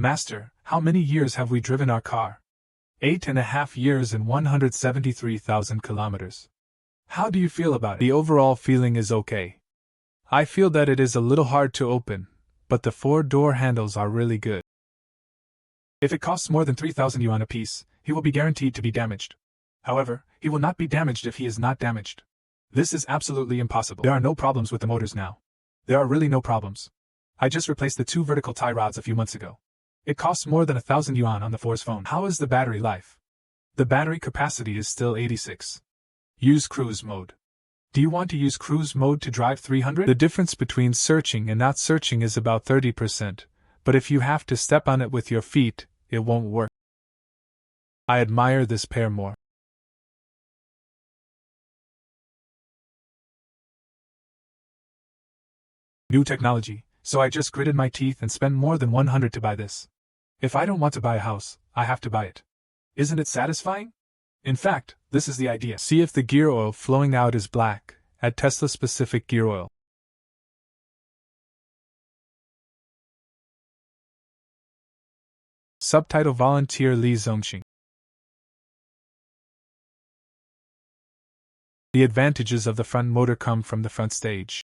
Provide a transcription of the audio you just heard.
Master, how many years have we driven our car? 8.5 years and 173,000 kilometers. How do you feel about it? The overall feeling is okay. I feel that it is a little hard to open, but the 4-door handles are really good. If it costs more than 3,000 yuan apiece, he will be guaranteed to be damaged. However, he will not be damaged if he is not damaged. This is absolutely impossible. There are no problems with the motors now. There are really no problems. I just replaced the 2 vertical tie rods a few months ago. It costs more than 1,000 yuan on the Force phone. How is the battery life? The battery capacity is still 86. Use cruise mode. Do you want to use cruise mode to drive 300? The difference between searching and not searching is about 30%, but if you have to step on it with your feet, it won't work. I admire this pair more. New technology, so I just gritted my teeth and spent more than 100 to buy this. If I don't want to buy a house, I have to buy it. Isn't it satisfying? In fact, this is the idea. See if the gear oil flowing out is black. Add Tesla-specific gear oil. Subtitle Volunteer Li Zongxing. The advantages of the front motor come from the front stage.